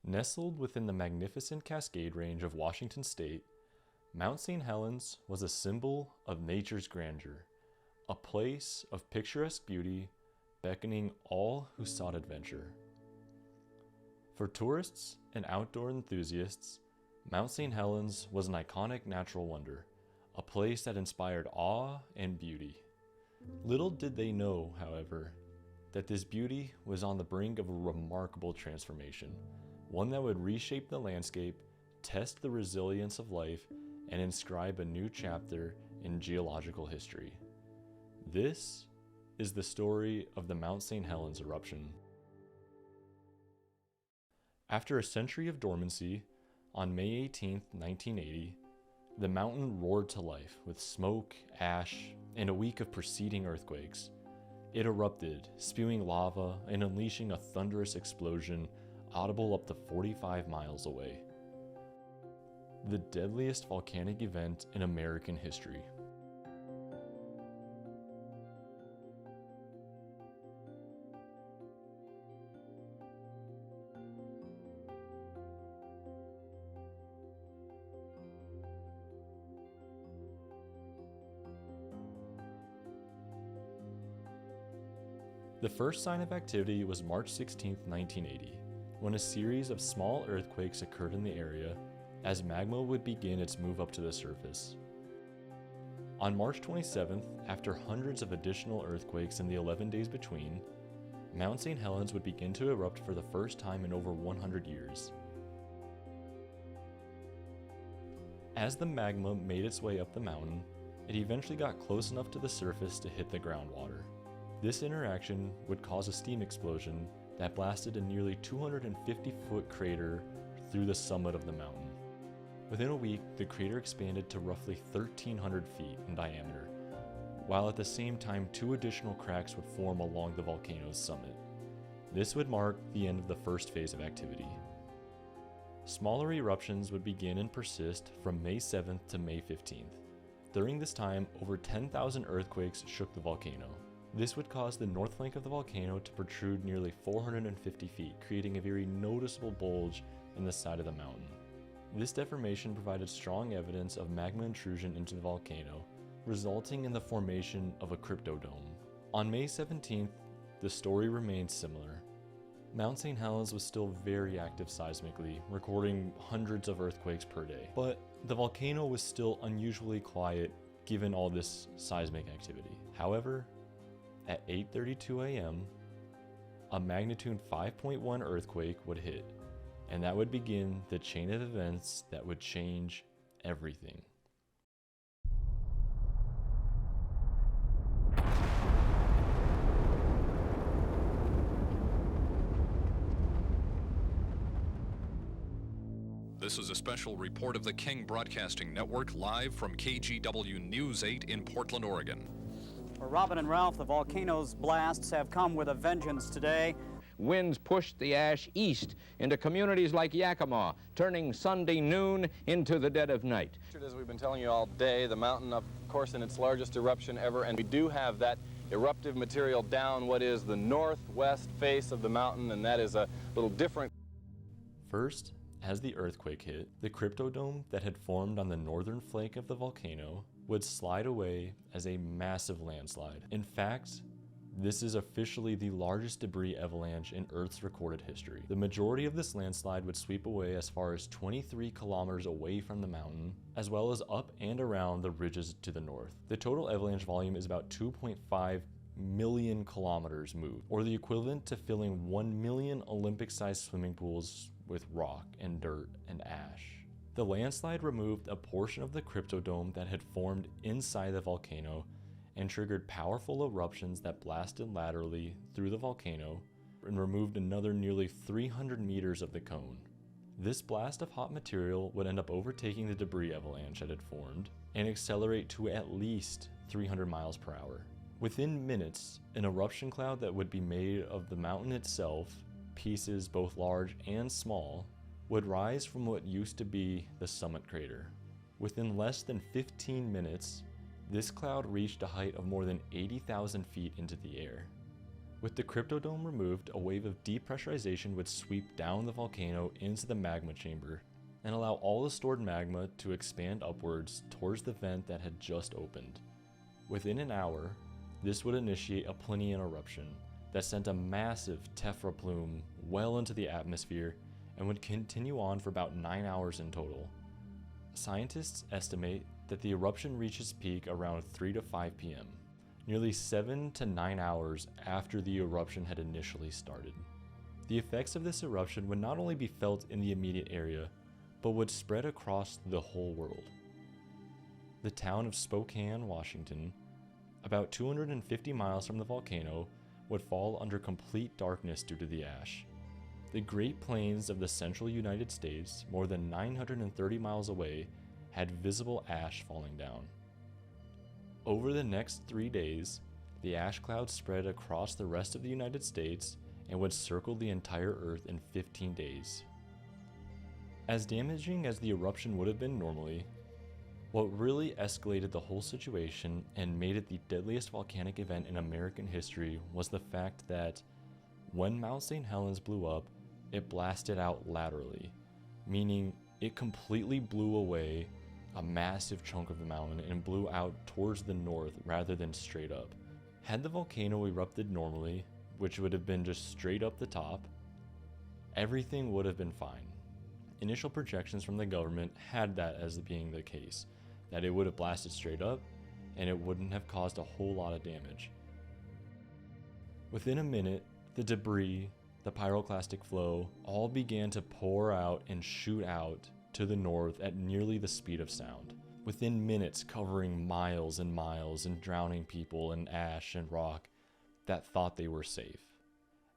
Nestled within the magnificent Cascade Range of Washington State, Mount St. Helens was a symbol of nature's grandeur, a place of picturesque beauty beckoning all who sought adventure. For tourists and outdoor enthusiasts, Mount St. Helens was an iconic natural wonder, a place that inspired awe and beauty. Little did they know, however, that this beauty was on the brink of a remarkable transformation, one that would reshape the landscape, test the resilience of life, and inscribe a new chapter in geological history. This is the story of the Mount St. Helens eruption. After a century of dormancy, on May 18, 1980, the mountain roared to life with smoke, ash, and a week of preceding earthquakes. It erupted, spewing lava and unleashing a thunderous explosion audible up to 45 miles away. The deadliest volcanic event in American history. The first sign of activity was March 16, 1980, when a series of small earthquakes occurred in the area as magma would begin its move up to the surface. On March 27th, after hundreds of additional earthquakes in the 11 days between, Mount St. Helens would begin to erupt for the first time in over 100 years. As the magma made its way up the mountain, it eventually got close enough to the surface to hit the groundwater. This interaction would cause a steam explosion that blasted a nearly 250-foot crater through the summit of the mountain. Within a week, the crater expanded to roughly 1,300 feet in diameter, while at the same time 2 additional cracks would form along the volcano's summit. This would mark the end of the first phase of activity. Smaller eruptions would begin and persist from May 7th to May 15th. During this time, over 10,000 earthquakes shook the volcano. This would cause the north flank of the volcano to protrude nearly 450 feet, creating a very noticeable bulge in the side of the mountain. This deformation provided strong evidence of magma intrusion into the volcano, resulting in the formation of a cryptodome. On May 17th, the story remained similar. Mount St. Helens was still very active seismically, recording hundreds of earthquakes per day, but the volcano was still unusually quiet given all this seismic activity. However, at 8:32 a.m., a magnitude 5.1 earthquake would hit, and that would begin the chain of events that would change everything. This is a special report of the King Broadcasting Network live from KGW News 8 in Portland, Oregon. For Robin and Ralph, the volcano's blasts have come with a vengeance today. Winds pushed the ash east into communities like Yakima, turning Sunday noon into the dead of night. As we've been telling you all day, the mountain, of course, in its largest eruption ever, and we do have that eruptive material down what is the northwest face of the mountain, and that is a little different. First, as the earthquake hit, the cryptodome that had formed on the northern flank of the volcano would slide away as a massive landslide. In fact, this is officially the largest debris avalanche in Earth's recorded history. The majority of this landslide would sweep away as far as 23 kilometers away from the mountain, as well as up and around the ridges to the north. The total avalanche volume is about 2.5 million kilometers moved, or the equivalent to filling 1 million Olympic-sized swimming pools with rock and dirt and ash. The landslide removed a portion of the cryptodome that had formed inside the volcano and triggered powerful eruptions that blasted laterally through the volcano and removed another nearly 300 meters of the cone. This blast of hot material would end up overtaking the debris avalanche that had formed and accelerate to at least 300 miles per hour. Within minutes, an eruption cloud that would be made of the mountain itself, pieces both large and small, would rise from what used to be the summit crater. Within less than 15 minutes, this cloud reached a height of more than 80,000 feet into the air. With the cryptodome removed, a wave of depressurization would sweep down the volcano into the magma chamber and allow all the stored magma to expand upwards towards the vent that had just opened. Within an hour, this would initiate a Plinian eruption that sent a massive tephra plume well into the atmosphere and would continue on for about 9 hours in total. Scientists estimate that the eruption reached its peak around 3 to 5 p.m., nearly 7 to 9 hours after the eruption had initially started. The effects of this eruption would not only be felt in the immediate area, but would spread across the whole world. The town of Spokane, Washington, about 250 miles from the volcano, would fall under complete darkness due to the ash. The Great Plains of the central United States, more than 930 miles away, had visible ash falling down. Over the next 3 days, the ash cloud spread across the rest of the United States and would circle the entire Earth in 15 days. As damaging as the eruption would have been normally, what really escalated the whole situation and made it the deadliest volcanic event in American history was the fact that when Mount St. Helens blew up, it blasted out laterally, meaning it completely blew away a massive chunk of the mountain and blew out towards the north rather than straight up. Had the volcano erupted normally, which would have been just straight up the top, everything would have been fine. Initial projections from the government had that as being the case, that it would have blasted straight up and it wouldn't have caused a whole lot of damage. Within a minute, the debris, the pyroclastic flow, all began to pour out and shoot out to the north at nearly the speed of sound. Within minutes, covering miles and miles and drowning people in ash and rock that thought they were safe.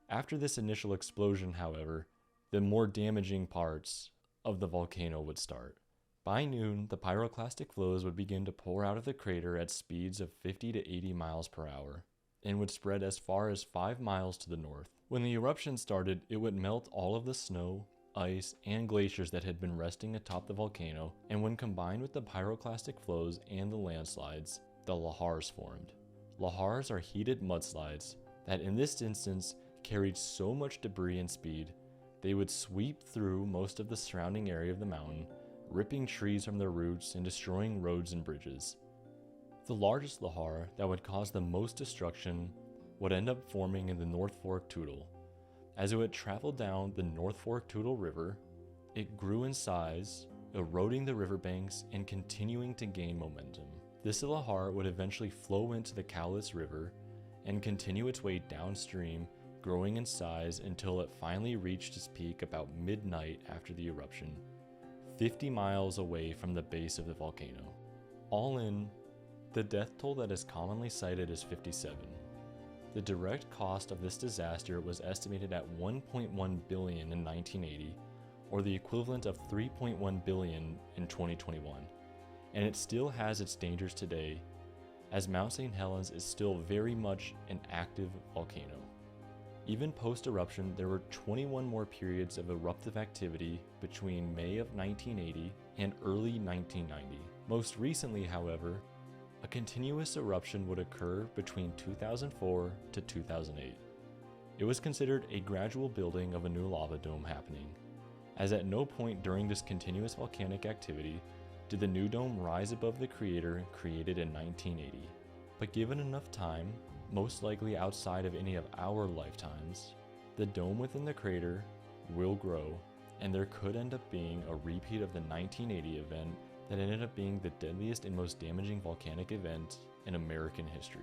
After this initial explosion, however, the more damaging parts of the volcano would start. By noon, the pyroclastic flows would begin to pour out of the crater at speeds of 50 to 80 miles per hour and would spread as far as 5 miles to the north. When the eruption started, it would melt all of the snow, ice, and glaciers that had been resting atop the volcano, and when combined with the pyroclastic flows and the landslides, the lahars formed. Lahars are heated mudslides that in this instance carried so much debris and speed, they would sweep through most of the surrounding area of the mountain, ripping trees from their roots and destroying roads and bridges. The largest lahar that would cause the most destruction would end up forming in the North Fork Toutle. As it would travel down the North Fork Toutle River, it grew in size, eroding the riverbanks and continuing to gain momentum. This lahar would eventually flow into the Cowlitz River and continue its way downstream, growing in size until it finally reached its peak about midnight after the eruption, 50 miles away from the base of the volcano. All in, the death toll that is commonly cited is 57. The direct cost of this disaster was estimated at $1.1 billion in 1980, or the equivalent of $3.1 billion in 2021, and it still has its dangers today, as Mount St. Helens is still very much an active volcano. Even post-eruption, there were 21 more periods of eruptive activity between May of 1980 and early 1990. Most recently, however, a continuous eruption would occur between 2004 to 2008. It was considered a gradual building of a new lava dome happening, as at no point during this continuous volcanic activity did the new dome rise above the crater created in 1980. But given enough time, most likely outside of any of our lifetimes, the dome within the crater will grow, and there could end up being a repeat of the 1980 event that ended up being the deadliest and most damaging volcanic event in American history.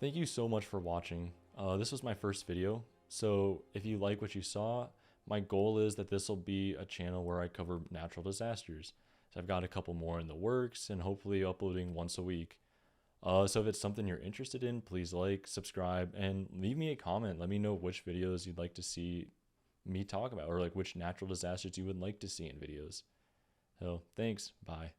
Thank you so much for watching. This was my first video, so if you like what you saw, my goal is that this will be a channel where I cover natural disasters. So I've got a couple more in the works and hopefully uploading once a week. So if it's something you're interested in, please like, subscribe, and leave me a comment. Let me know which videos you'd like to see me talk about, or like which natural disasters you would like to see in videos. So thanks, bye.